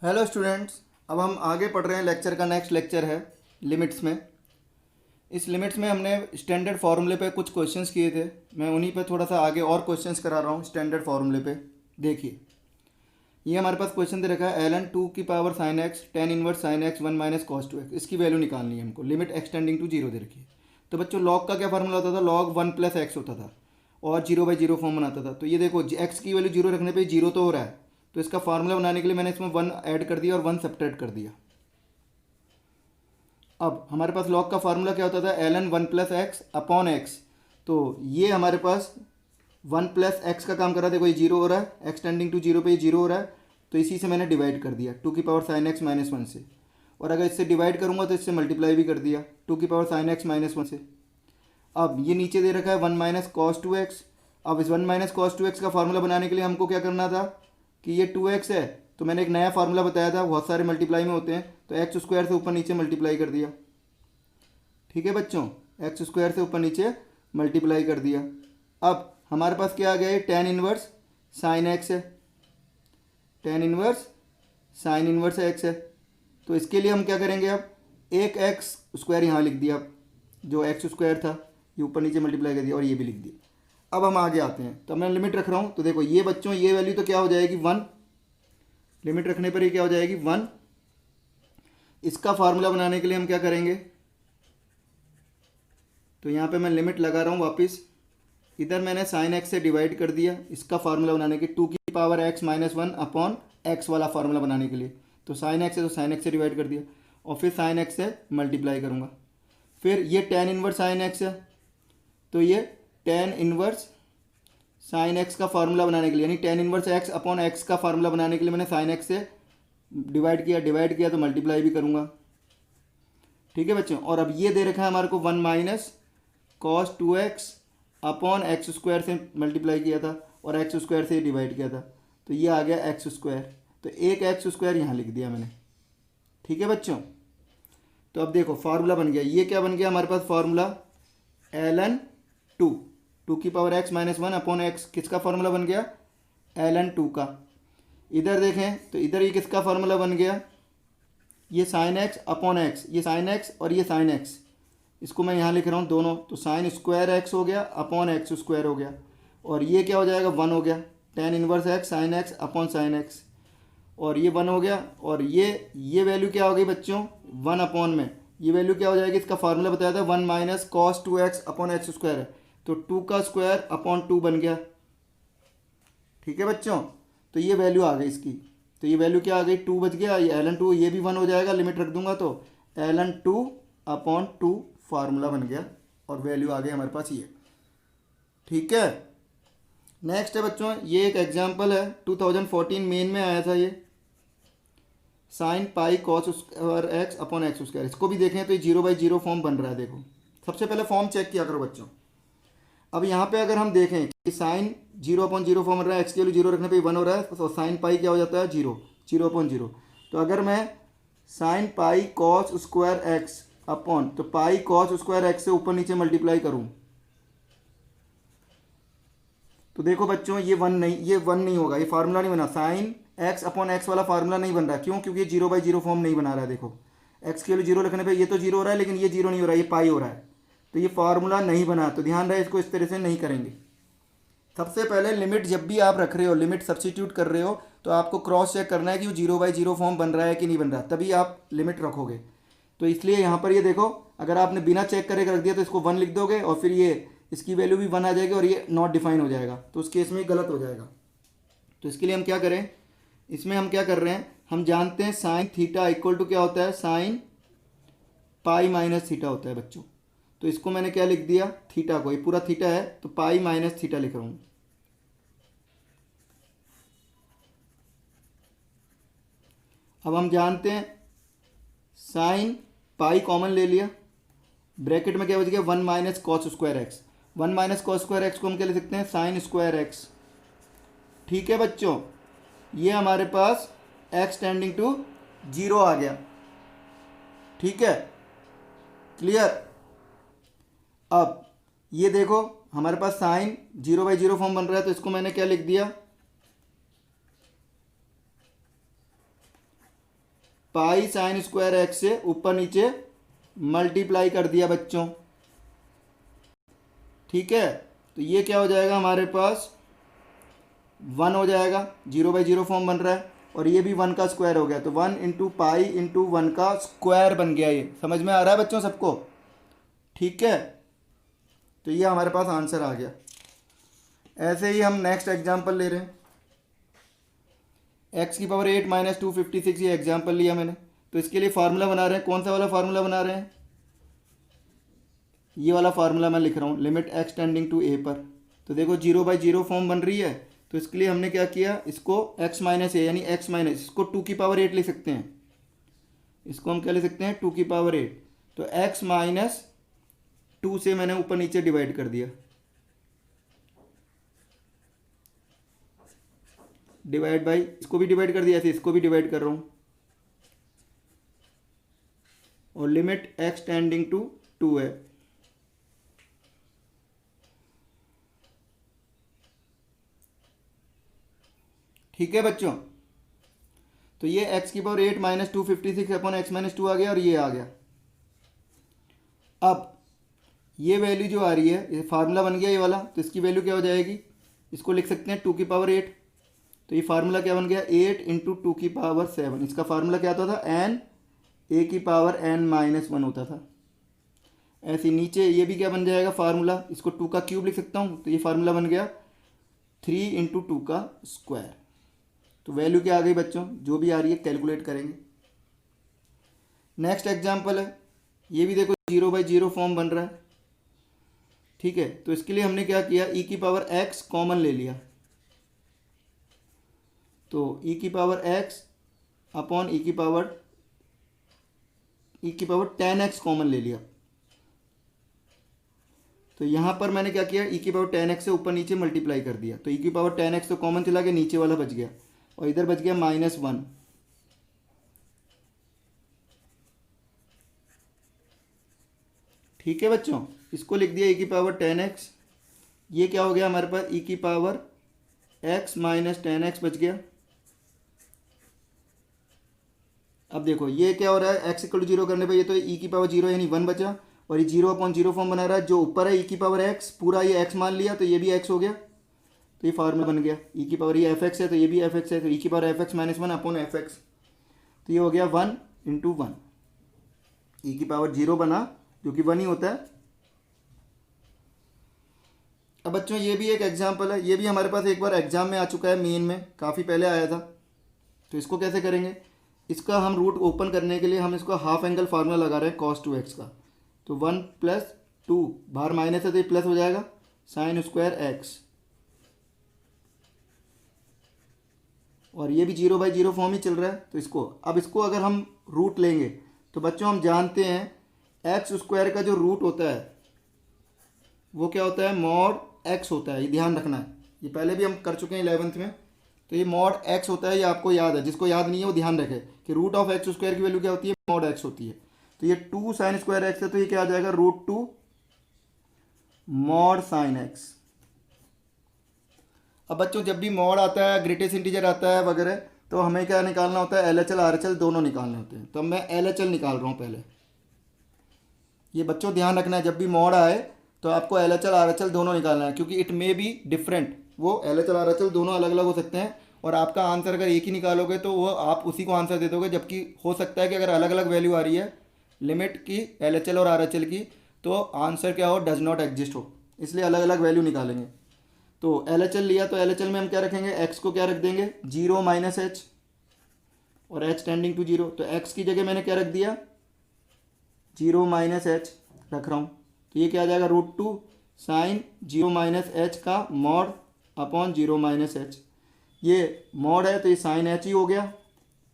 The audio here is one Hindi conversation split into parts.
Hello students. अब हम आगे पढ़ रहे हैं। लेक्चर का नेक्स्ट लेक्चर है लिमिट्स में। इस लिमिट्स में हमने स्टैंडर्ड फार्मूले पे कुछ क्वेश्चंस किए थे। मैं उन्हीं पे थोड़ा सा आगे और क्वेश्चंस करा रहा हूँ स्टैंडर्ड फार्मूले पे। देखिए, ये हमारे पास क्वेश्चन दे रखा है ln 2 की power sine x tan inverse sine x one minus cos two x. इसकी वैल्यू निकालनी है हमको। लिमिट एक्सटेंडिंग टू जीरो दे रखी है। तो बच्चों, लॉग का क्या फार्मूला होता था? लॉग वन प्लस एक्स होता था और जीरो बाई जीरो फॉर्म बनाता था। तो ये देखो, एक्स की वैल्यू जीरो रखने पर जीरो तो हो रहा है, तो इसका फार्मूला बनाने के लिए मैंने इसमें वन ऐड कर दिया और वन सब्ट्रैक्ट कर दिया। अब हमारे पास लॉग का फार्मूला क्या होता था? ln one plus x upon x. तो ये हमारे पास वन प्लस एक्स का काम कर रहा है। देखो, ये जीरो हो रहा है, एक्सटेंडिंग टू जीरो पे ये जीरो हो रहा है, तो इसी से मैंने डिवाइड कर दिया टू की power sine x minus one से। और अगर इससे डिवाइड करूंगा तो इससे मल्टीप्लाई भी कर दिया टू की power sine x minus one से। अब ये नीचे दे रखा है one minus cos two x. अब इस one minus cos two x का फार्मूला बनाने के लिए हमको क्या करना था कि ये टू एक्स है, तो मैंने एक नया फार्मूला बताया था, बहुत सारे मल्टीप्लाई में होते हैं, तो एक्स स्क्वायर से ऊपर नीचे मल्टीप्लाई कर दिया। ठीक है बच्चों, एक्स स्क्वायर से ऊपर नीचे मल्टीप्लाई कर दिया। अब हमारे पास क्या आ गया? ये टेन इनवर्स साइन एक्स है, tan inverse sine inverse x है। तो इसके लिए हम क्या करेंगे? अब एक एक्स स्क्वायर यहाँ लिख दिया, जो एक्स स्क्वायर था ये ऊपर नीचे मल्टीप्लाई कर दिया और ये भी लिख दिया। अब हम आगे आते हैं, तो मैं लिमिट रख रहा हूँ। तो देखो ये बच्चों, ये वैल्यू तो क्या हो जाएगी? वन। लिमिट रखने पर ये क्या हो जाएगी? वन। इसका फार्मूला बनाने के लिए हम क्या करेंगे? तो यहाँ पे मैं लिमिट लगा रहा हूँ वापस। इधर मैंने साइन एक्स से डिवाइड कर दिया इसका फार्मूला बनाने के, टू की power x minus one upon x वाला फार्मूला बनाने के लिए। तो साइन एक्स है तो साइन एक्स से डिवाइड कर दिया और फिर साइन एक्स से मल्टीप्लाई करूँगा। फिर ये टेन इनवर्स साइन एक्स है, तो ये टेन इनवर्स साइन एक्स का फार्मूला बनाने के लिए, यानी tan inverse x upon x का फार्मूला बनाने के लिए मैंने साइन एक्स से डिवाइड किया तो मल्टीप्लाई भी करूँगा। ठीक है बच्चों। और अब ये दे रखा है हमारे को one minus cos two x upon x square से मल्टीप्लाई किया था और एक्स स्क्वायर से डिवाइड किया था, तो ये आ गया एक्स स्क्वायर। तो एक एक्स स्क्वायर यहाँ लिख दिया मैंने। ठीक है बच्चों। तो अब देखो फार्मूला बन गया। ये क्या बन गया हमारे पास फार्मूला? ln टू, टू की power x minus one upon x. किसका फार्मूला बन गया? ln टू का। इधर देखें तो इधर ये किसका फार्मूला बन गया? ये साइन एक्स अपॉन एक्स, ये साइन एक्स और ये साइन एक्स, इसको मैं यहाँ लिख रहा हूँ दोनों। तो साइन स्क्वायर एक्स हो गया अपॉन एक्स स्क्वायर हो गया, और ये क्या हो जाएगा? वन हो गया। Tan inverse x sine x upon sine x, और ये वन हो गया। और ये वैल्यू क्या हो गई बच्चों? वन अपॉन में ये वैल्यू क्या हो जाएगी? इसका फार्मूला बताया था one minus cos two x upon x square है, तो टू का स्क्वायर अपॉन टू बन गया। ठीक है बच्चों। तो ये वैल्यू आ गई इसकी। तो ये वैल्यू क्या आ गई? टू बच गया। ये एलन टू, ये भी वन हो जाएगा, लिमिट रख दूंगा तो एलन टू अपॉन टू फार्मूला बन गया और वैल्यू आ गई हमारे पास ये। ठीक है। नेक्स्ट है बच्चों, ये एक एग्जांपल है 2014 मेन में आया था। ये sine pi cos square x upon x square, इसको भी देखें तो ये जीरो बाई जीरो फॉर्म बन रहा है। देखो, सबसे पहले फॉर्म चेक किया करो बच्चों। अब यहाँ पे अगर हम देखें कि sine zero upon zero form बन रहा है, एक्स के लिए जीरो रखने पे वन हो रहा है, तो साइन पाई क्या हो जाता है? Zero, zero upon zero. तो अगर मैं sine pi cos square x upon, तो पाई कॉस स्क्वायर एक्स से ऊपर नीचे मल्टीप्लाई करूँ, तो देखो बच्चों ये वन नहीं होगा, ये फार्मूला नहीं बना। साइन एक्स अपॉन एक्स वाला फार्मूला नहीं बन रहा। क्यों? क्योंकि ये जीरो बाई जीरो फॉर्म नहीं बना रहा है। देखो, एक्स के लिए जीरो रखने पे ये तो जीरो हो रहा है, लेकिन ये जीरो नहीं हो रहा है, ये पाई हो रहा है, तो ये फार्मूला नहीं बना। तो ध्यान रहे, इसको इस तरह से नहीं करेंगे। सबसे पहले लिमिट जब भी आप रख रहे हो, लिमिट सब्सिट्यूट कर रहे हो, तो आपको क्रॉस चेक करना है कि वो जीरो बाई जीरो फॉर्म बन रहा है कि नहीं बन रहा, तभी आप लिमिट रखोगे। तो इसलिए यहाँ पर ये देखो, अगर आपने बिना चेक करे रख दिया तो इसको वन लिख दोगे और फिर ये इसकी वैल्यू भी वन आ जाएगी और ये नॉट डिफाइन हो जाएगा, तो उस केस में गलत हो जाएगा। तो इसके लिए हम क्या करें? इसमें हम क्या कर रहे हैं? हम जानते हैं साइन थीटा इक्वल टू क्या होता है? साइन पाई माइनस थीटा होता है बच्चों। तो इसको मैंने क्या लिख दिया? थीटा को, ये पूरा थीटा है तो पाई माइनस थीटा लिख रहा हूँ। अब हम जानते हैं साइन पाई कॉमन ले लिया, ब्रैकेट में क्या बच गया? One minus cos square x. One minus cos square x को हम क्या लिख सकते हैं? Sine square x. ठीक है बच्चों, ये हमारे पास एक्स टेंडिंग टू जीरो आ गया। ठीक है, क्लियर। अब ये देखो हमारे पास sine zero by zero form बन रहा है, तो इसको मैंने क्या लिख दिया? पाई साइन स्क्वायर एक्स से ऊपर नीचे मल्टीप्लाई कर दिया बच्चों। ठीक है, तो ये क्या हो जाएगा हमारे पास 1 हो जाएगा, 0/0 फॉर्म बन रहा है, और ये भी 1 का स्क्वायर हो गया, तो 1 इंटू पाई इंटू 1 का स्क्वायर बन गया। ये समझ में आ रहा है बच्चों सबको? ठीक है, तो ये हमारे पास आंसर आ गया। ऐसे ही हम नेक्स्ट एग्जांपल ले रहे हैं, x⁻8 - 256, ये एग्जांपल लिया मैंने। तो इसके लिए फार्मूला बना रहे हैं। कौन सा वाला फार्मूला बना रहे हैं? ये वाला फार्मूला मैं लिख रहा हूँ, limit x tending to a पर। तो देखो 0/0 फॉर्म बन रही है, तो इसके लिए हमने क्या किया, इसको x - a यानी x माइनस, इसको 2⁸ लिख सकते हैं। इसको हम क्या लिख सकते हैं, 2⁸। तो x - 2 से मैंने ऊपर नीचे डिवाइड कर दिया, डिवाइड बाई, इसको भी डिवाइड कर दिया, ऐसे इसको भी डिवाइड कर रहा हूँ, और लिमिट x टेंडिंग टू 2 है। ठीक है बच्चों, तो ये x⁸8 - 256 अपॉन x - 2 आ गया, और ये आ गया। अब ये वैल्यू जो आ रही है, ये फार्मूला बन गया ये वाला, तो इसकी वैल्यू क्या हो जाएगी, इसको लिख सकते हैं 2⁸8। तो ये फार्मूला क्या बन गया, 8 इंटू 2⁷7। इसका फार्मूला क्या होता था, n a⁻n - 1 होता था। ऐसे नीचे ये भी क्या बन जाएगा फार्मूला, इसको 2 का क्यूब लिख सकता हूँ, तो ये फार्मूला बन गया 3 इंटू 2 का स्क्वायर। तो वैल्यू क्या आ गई बच्चों, जो भी आ रही है कैलकुलेट करेंगे। नेक्स्ट एग्जाम्पल है, ये भी देखो 0/0 फॉर्म बन रहा है। ठीक है, तो इसके लिए हमने क्या किया, e⁻x कॉमन ले लिया, तो e⁻x अपॉन e⁻10x कॉमन ले लिया। तो यहाँ पर मैंने क्या किया, e⁻10x से ऊपर नीचे मल्टीप्लाई कर दिया, तो e⁻10x तो कॉमन चला गया, नीचे वाला बच गया, और इधर बच गया -1। ठीक है बच्चों, इसको लिख दिया e⁻10x। ये क्या हो गया हमारे पास, e⁻x - 10x बच गया। अब देखो ये क्या हो रहा है, x = 0 करने पर ये तो e⁻0 यानी 1 बचा, और ये 0/0 फॉर्म बना रहा है, जो ऊपर है e⁻x पूरा ये x मान लिया, तो ये भी x हो गया। तो ये फार्मूला बन गया, ये fx है तो ये भी fx है, तो e⁻fx - 1 अपॉन fx, तो ये हो गया 1 इंटू 1, e⁻0 बना जो कि 1 ही होता है। अब बच्चों ये भी एक एग्जाम्पल है, ये भी हमारे पास एक बार एग्जाम में आ चुका है, मेन में काफ़ी पहले आया था। तो इसको कैसे करेंगे, इसका हम रूट ओपन करने के लिए हम इसको हाफ एंगल फार्मूला लगा रहे हैं cos 2x का। तो 1 + 2 बाहर माइनस है तो ये प्लस हो जाएगा, साइन स्क्वायर x, और ये भी 0/0 फॉर्म ही चल रहा है। तो इसको अब इसको अगर हम रूट लेंगे, तो बच्चों हम जानते हैं x² का जो रूट होता है वो क्या होता है, मॉड x होता है। ये ध्यान रखना है, ये पहले भी हम कर चुके हैं 11th में। तो ये मॉड x होता है, ये आपको याद है, जिसको याद नहीं है वो ध्यान रखे कि रूट ऑफ x² की वैल्यू क्या होती है, मॉड x होती है। तो ये 2 साइन स्क्वायर x है, तो ये क्या आ जाएगा, √2 मॉड साइन x। अब बच्चों जब भी मॉड आता है, ग्रेटेस्ट इंटीजर आता है वगैरह, तो हमें क्या निकालना होता है, LHL RHL दोनों निकालने होते हैं। तो मैं LHL निकाल रहा हूँ पहले। ये बच्चों ध्यान रखना है, जब भी मॉड आए तो आपको LHL RHL दोनों निकालना है, क्योंकि इट मे बी डिफरेंट, वो LHL RHL दोनों अलग अलग हो सकते हैं, और आपका आंसर अगर एक ही निकालोगे तो वो आप उसी को आंसर दे दोगे, जबकि हो सकता है कि अगर अलग अलग वैल्यू आ रही है लिमिट की LHL और RHL की, तो आंसर क्या हो, डज नॉट एग्जिस्ट हो, इसलिए अलग अलग वैल्यू निकालेंगे। तो LHL लिया, तो LHL में हम क्या रखेंगे, x को क्या रख देंगे, 0 - h, और h टेंडिंग टू 0। तो x की जगह मैंने क्या रख दिया, 0 - h रख रहा हूँ। तो ये क्या आ जाएगा, √2 साइन 0 - h का मॉड अपॉन 0 - h। ये मॉड है तो ये साइन h ही हो गया,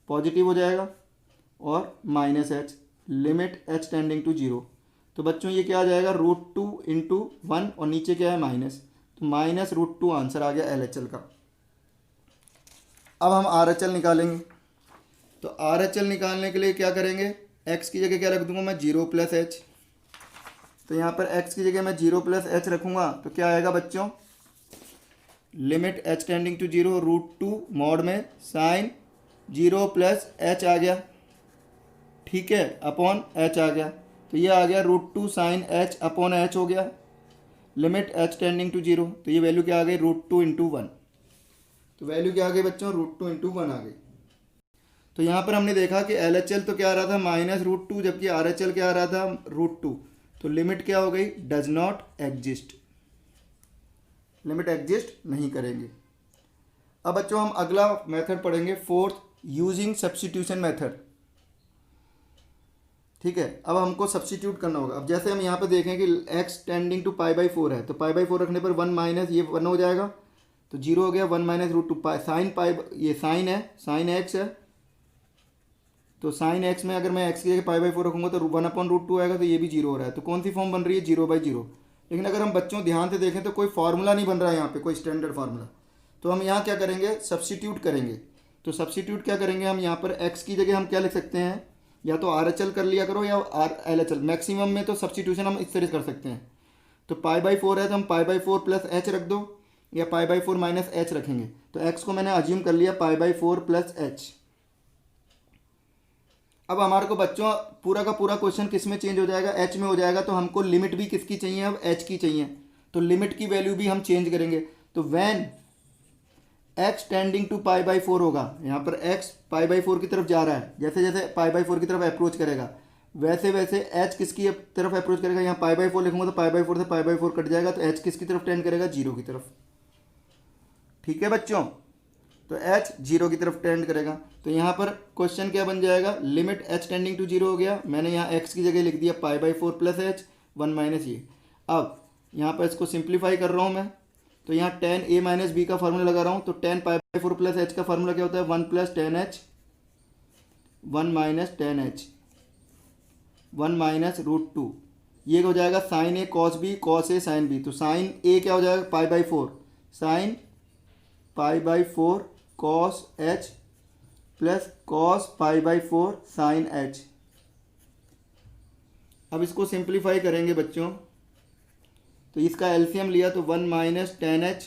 पॉजिटिव हो जाएगा, और -h, limit h tending to 0। तो बच्चों ये क्या आ जाएगा, √2 इंटू 1, और नीचे क्या है माइनस, तो -√2 आंसर आ गया LHL का। अब हम RHL निकालेंगे। तो RHL निकालने के लिए क्या करेंगे, x की जगह क्या रख दूंगा मैं, 0 + h। तो यहाँ पर x की जगह मैं 0 + h रखूँगा, तो क्या आएगा बच्चों, limit h tending to 0, √2 mod में साइन 0 + h आ गया। ठीक है, अपॉन एच आ गया, तो ये आ गया √2 साइन एच अपॉन एच हो गया, limit h tending to zero, तो ये वैल्यू क्या आ गई √2 इंटू वन। तो वैल्यू क्या आ गई बच्चों, √2 इंटू वन आ गई। तो यहाँ पर हमने देखा कि एल एच एल तो क्या आ रहा था -√2, जबकि आर एच एल क्या आ रहा था √2, तो लिमिट क्या हो गई, does not exist, limit exist नहीं करेंगे। अब बच्चों हम अगला मेथड पढ़ेंगे, फोर्थ, यूजिंग सब्स्टिट्यूशन मेथड। ठीक है, अब हमको सब्स्टिट्यूट करना होगा। अब जैसे हम यहाँ पे देखें कि x टेंडिंग टू π/4 है, तो π/4 रखने पर 1 माइनस ये 1 हो जाएगा, तो 0 हो गया, 1 माइनस √2 साइन पाई, ये साइन है, साइन x है, तो साइन x में अगर मैं x की जगह π/4 रखूँगा तो 1/√2 आएगा, तो ये भी 0 हो रहा है। तो कौन सी फॉर्म बन रही है, 0/0। लेकिन अगर हम बच्चों ध्यान से देखें तो कोई फार्मूला नहीं बन रहा है यहाँ पे, कोई स्टैंडर्ड फार्मूला। तो हम यहाँ क्या करेंगे, सब्स्टिट्यूट करेंगे। तो सब्स्टिट्यूट क्या करेंगे हम, यहाँ पर x की जगह हम क्या लिख सकते हैं, या तो आर एच एल कर लिया करो या एल एच एल, मैक्सिमम में तो सब्स्टिट्यूशन हम इस तरह से कर सकते हैं। तो π/4 है तो हम π/4 प्लस एच रख दो, या π/4 माइनस एच रखेंगे। तो x को मैंने अज्यूम कर लिया π/4 प्लस एच। अब हमारे को बच्चों पूरा का पूरा क्वेश्चन किस में चेंज हो जाएगा, h में हो जाएगा। तो हमको लिमिट भी किसकी चाहिए, अब h की चाहिए, तो लिमिट की वैल्यू भी हम चेंज करेंगे। तो व्हेन x टेंडिंग टू π/4 होगा, यहाँ पर x π/4 की तरफ जा रहा है, जैसे जैसे π/4 की तरफ अप्रोच करेगा वैसे वैसे h किसकी तरफ अप्रोच करेगा, यहाँ π/4 लिखूंगा तो π/4 से π/4 कट जाएगा, तो h किसकी तरफ टेंड करेगा, 0 की तरफ। ठीक है बच्चों, तो h 0 की तरफ टेंड करेगा। तो यहाँ पर क्वेश्चन क्या बन जाएगा, लिमिट h टेंडिंग टू 0 हो गया, मैंने यहाँ x की जगह लिख दिया π/4 प्लस एच 1 माइनस ये। अब यहाँ पर इसको सिंप्लीफाई कर रहा हूँ मैं, तो यहाँ tan a माइनस बी का फार्मूला लगा रहा हूँ। तो tan π/4 प्लस एच का फार्मूला क्या होता है, 1 plus tan h 1 minus tan h 1 minus √2, ये हो जाएगा sine a cos b cos a sine b। तो साइन a क्या हो जाएगा, π/4 sine π/4 cos h plus cos π/4 sine h। अब इसको सिंप्लीफाई करेंगे बच्चों, तो इसका एलसीएम लिया तो 1 माइनस tan h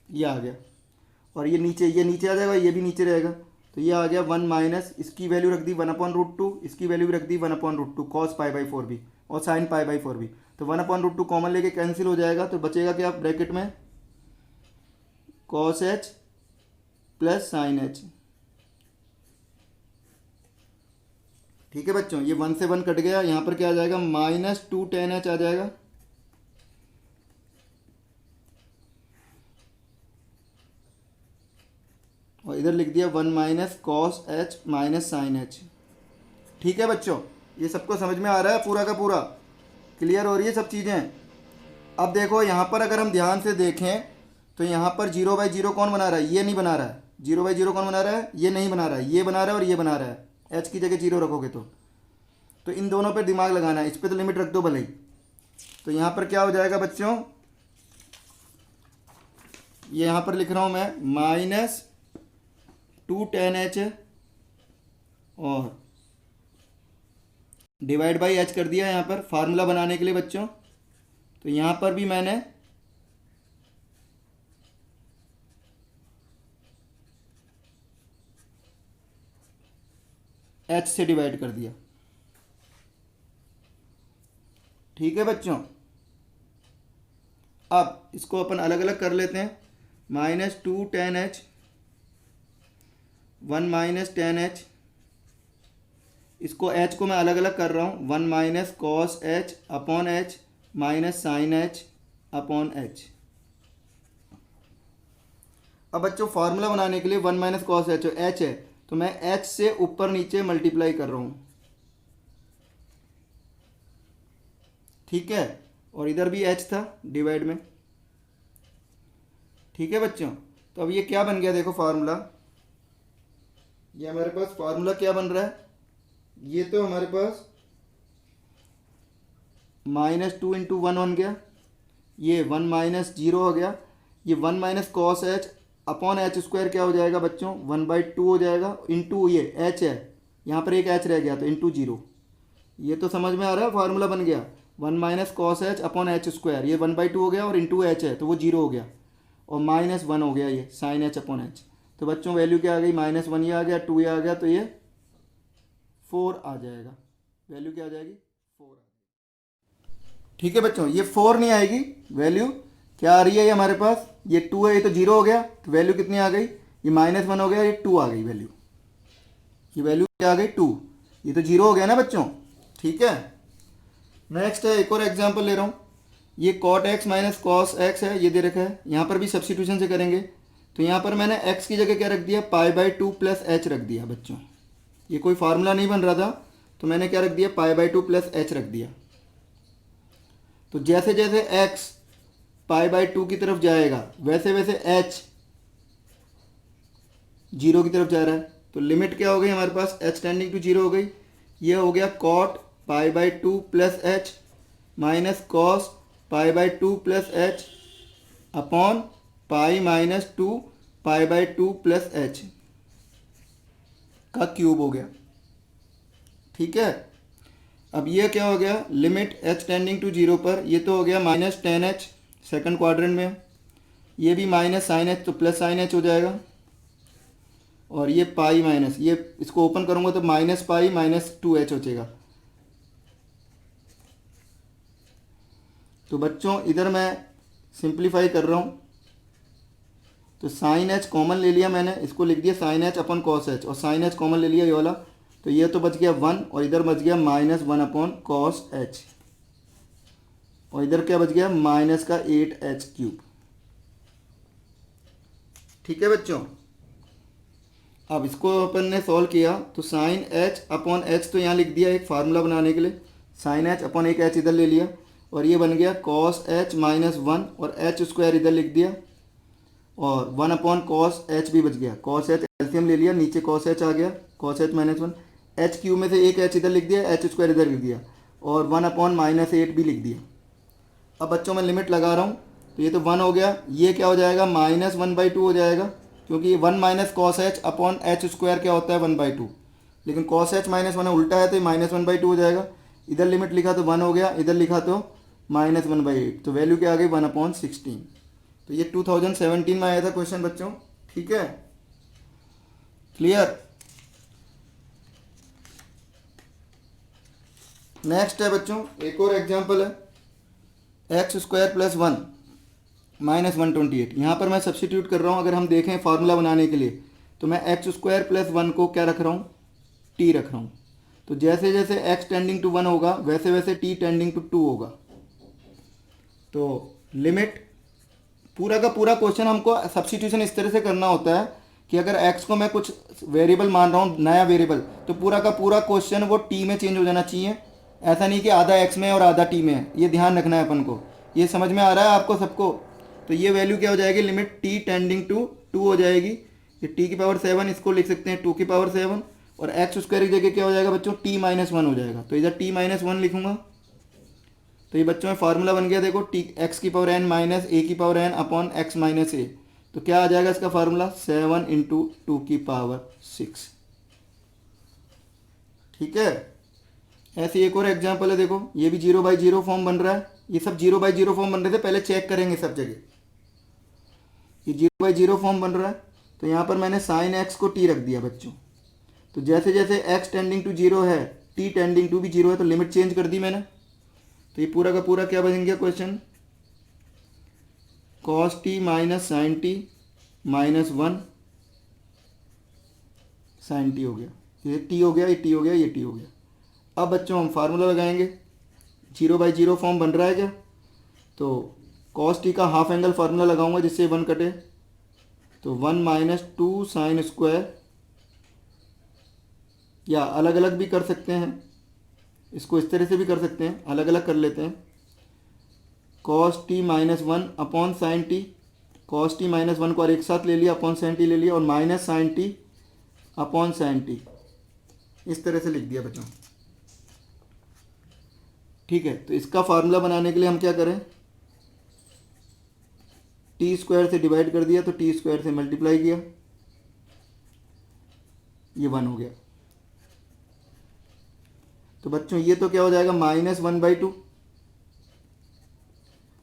ये आ गया, और ये नीचे आ जाएगा, ये भी नीचे रहेगा, तो ये आ गया 1 माइनस, इसकी वैल्यू रख दी 1/√2, इसकी वैल्यू भी रख दी 1/√2 कॉस π/4 भी और साइन π/4 भी। तो 1/√2 कॉमन लेके कैंसिल हो जाएगा, तो बचेगा क्या ब्रैकेट में, cos h plus sign h। ठीक है बच्चों, ये 1 से 1 कट गया, यहाँ पर क्या आ जाएगा, -2 tan h आ जाएगा, और इधर लिख दिया 1 minus cos h minus sine h। ठीक है बच्चों, ये सबको समझ में आ रहा है, पूरा का पूरा क्लियर हो रही है सब चीज़ें। अब देखो यहाँ पर अगर हम ध्यान से देखें तो यहाँ पर 0/0 कौन बना रहा है, ये नहीं बना रहा है। 0/0 कौन बना रहा है, ये नहीं बना रहा है, ये बना रहा है और ये बना रहा है। h की जगह 0 रखोगे तो इन दोनों पर दिमाग लगाना है, इस पर तो लिमिट रख दो भले ही। तो यहाँ पर क्या हो जाएगा बच्चों, ये यहाँ पर लिख रहा हूँ मैं -2 tan h और डिवाइड बाई h कर दिया यहाँ पर फार्मूला बनाने के लिए बच्चों। तो यहाँ पर भी मैंने h से डिवाइड कर दिया। ठीक है बच्चों, अब इसको अपन अलग अलग कर लेते हैं, -2 tan h 1 minus tan h, इसको h को मैं अलग अलग कर रहा हूँ, 1 minus cos h upon h minus sine h upon h। अब बच्चों फार्मूला बनाने के लिए 1 माइनस कॉस h है, तो मैं h से ऊपर नीचे मल्टीप्लाई कर रहा हूँ। ठीक है, और इधर भी h था डिवाइड में। ठीक है बच्चों, तो अब ये क्या बन गया, देखो फार्मूला, ये हमारे पास फार्मूला क्या बन रहा है, ये तो हमारे पास -2 इंटू 1 बन गया, ये 1 माइनस 0 हो गया, ये 1 minus cos h upon h square क्या हो जाएगा बच्चों, 1/2 हो जाएगा, इंटू ये h है, यहाँ पर एक h रह गया तो इंटू 0। ये तो समझ में आ रहा है, फार्मूला बन गया 1 minus cos h upon h square, ये 1/2 हो गया और इंटू h है तो वो 0 हो गया। और -1 हो गया ये साइन एच अपॉन एच। तो बच्चों वैल्यू क्या आ गई, -1 ये आ गया, 2 ये आ गया, तो ये 4 आ जाएगा। वैल्यू क्या आ जाएगी, 4 आ जाएगी। ठीक है बच्चों, ये 4 नहीं आएगी, वैल्यू क्या आ रही है ये हमारे पास, ये 2 है, ये तो 0 हो गया, तो वैल्यू कितनी आ गई, ये -1 हो गया, ये 2 आ गई वैल्यू। ये वैल्यू क्या आ गई, 2। ये तो 0 हो गया ना बच्चों। ठीक है, नेक्स्ट है एक और एग्जांपल ले रहा हूँ। ये cot x minus cos x है, ये दे रखा है। यहाँ पर भी सब्सिट्यूशन से करेंगे, तो यहाँ पर मैंने x की जगह क्या रख दिया, π/2 प्लस एच रख दिया बच्चों। ये कोई फार्मूला नहीं बन रहा था, तो मैंने क्या रख दिया, π/2 प्लस एच रख दिया। तो जैसे जैसे x π/2 की तरफ जाएगा वैसे वैसे h 0 की तरफ जा रहा है। तो लिमिट क्या हो गई हमारे पास, h टेंडिंग टू 0 हो गई। ये हो गया cot π/2 plus h minus cos π/2 plus h upon pi minus 2 π/2 plus h का क्यूब हो गया। ठीक है, अब ये क्या हो गया, लिमिट h टेंडिंग टू 0 पर, ये तो हो गया -10h सेकंड क्वाड्रेंट में, ये भी माइनस साइन एच तो प्लस साइन एच हो जाएगा, और ये पाई माइनस, ये इसको ओपन करूंगा तो -π -2h हो जाएगा। तो बच्चों इधर मैं सिंप्लीफाई कर रहा हूँ, तो साइन एच कॉमन ले लिया मैंने, इसको लिख दिया sine h upon cos h, और साइन एच कॉमन ले लिया ये वाला, तो ये तो बच गया 1, और इधर बच गया -1 अपॉन कॉस एच, और इधर क्या बच गया, माइनस का 8h क्यूब। ठीक है बच्चों, अब इसको अपन ने सॉल्व किया, तो साइन एच अपॉन एच तो यहाँ लिख दिया एक फार्मूला बनाने के लिए, साइन एच अपॉन एक एच इधर ले लिया, और ये बन गया कॉस एच -1, और एच स्क्वायर इधर लिख दिया, और 1 अपॉन कॉस एच भी बच गया, कॉस एच एलसीएम ले लिया, नीचे कॉस एच आ गया, कॉस एच -1, एच क्यूब में से एक एच इधर लिख दिया, एच स्क्वायर इधर लिख दिया, और 1 अपॉन -8 भी लिख दिया। अब बच्चों मैं लिमिट लगा रहा हूँ, तो ये तो 1 हो गया, ये क्या हो जाएगा, -1/2 हो जाएगा, क्योंकि 1 minus cos H upon H square क्या होता है 1/2, लेकिन कॉस एच -1 उल्टा है तो ये -1/2 हो जाएगा। इधर लिमिट लिखा तो 1 हो गया, इधर लिखा तो -1/8, तो वैल्यू क्या आ गई 1/16। तो ये 2017 में आया था क्वेश्चन बच्चों। ठीक है, क्लियर। नेक्स्ट है बच्चों एक और एग्जांपल है, x² + 1 -128। यहाँ पर मैं सब्सटीट्यूट कर रहा हूँ, अगर हम देखें फार्मूला बनाने के लिए, तो मैं x² + 1 को क्या रख रहा हूँ, t रख रहा हूँ। तो जैसे जैसे x टेंडिंग टू 1 होगा वैसे वैसे t टेंडिंग टू 2 होगा। तो लिमिट, पूरा का पूरा क्वेश्चन हमको सब्सटीट्यूशन इस तरह से करना होता है कि अगर x को मैं कुछ वेरिएबल मान रहा हूँ, नया वेरिएबल, तो पूरा का पूरा क्वेश्चन वो t में चेंज हो जाना चाहिए। ऐसा नहीं कि आधा x में और आधा t में है, ये ध्यान रखना है अपन को। ये समझ में आ रहा है आपको सबको। तो ये वैल्यू क्या हो जाएगी, लिमिट t टेंडिंग टू 2 हो जाएगी। ये t की पावर 7 इसको लिख सकते हैं 2 की पावर 7, और x² की जगह क्या हो जाएगा बच्चों, t -1 हो जाएगा। तो इधर t -1 लिखूंगा, तो ये बच्चों में फार्मूला बन गया, देखो t x की पावर n माइनस a की power n upon x minus a। तो क्या आ जाएगा इसका फार्मूला, 7 × 2 की पावर 6। ठीक है, ऐसे एक और एग्जांपल है, देखो ये भी 0/0 फॉर्म बन रहा है। ये सब 0/0 फॉर्म बन रहे थे, पहले चेक करेंगे सब जगह। ये 0/0 फॉर्म बन रहा है, तो यहाँ पर मैंने साइन x को t रख दिया बच्चों। तो जैसे जैसे x टेंडिंग टू 0 है, t टेंडिंग टू भी 0 है, तो लिमिट चेंज कर दी मैंने। तो ये पूरा का पूरा क्या बन गया question, cos t minus sine t -1 sine t हो गया, ये t हो गया, ये t हो गया, ये t हो गया। अब बच्चों हम फार्मूला लगाएंगे, 0/0 फॉर्म बन रहा है क्या, तो cos t का हाफ एंगल फार्मूला लगाऊंगा जिससे 1 कटे, तो 1 - 2 साइन स्क्वायर, या अलग अलग भी कर सकते हैं, इसको इस तरह से भी कर सकते हैं, अलग अलग कर लेते हैं। cos t -1 upon sine T, cos t -1 को और एक साथ ले लिया, अपॉन साइन टी ले लिया, और minus sine t upon sine t, इस तरह से लिख दिया बच्चों। ठीक है, तो इसका फार्मूला बनाने के लिए हम क्या करें, t² से डिवाइड कर दिया, तो t² से मल्टीप्लाई किया, ये 1 हो गया। तो बच्चों ये तो क्या हो जाएगा, -1/2,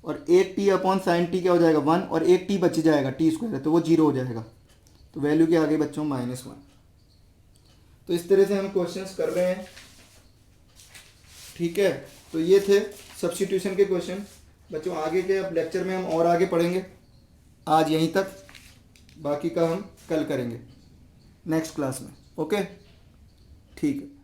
और एक टी अपॉन साइन टी क्या हो जाएगा 1, और एक टी बच जाएगा टी स्क्वायर है तो वो 0 हो जाएगा। तो वैल्यू क्या आ गई बच्चों -1। तो इस तरह से हम क्वेश्चंस कर रहे हैं, ठीक है। तो ये थे सब्स्टिट्यूशन के क्वेश्चन बच्चों। आगे के अब लेक्चर में हम और आगे पढ़ेंगे, आज यहीं तक, बाकी का हम कल करेंगे नेक्स्ट क्लास में। ओके, ठीक है।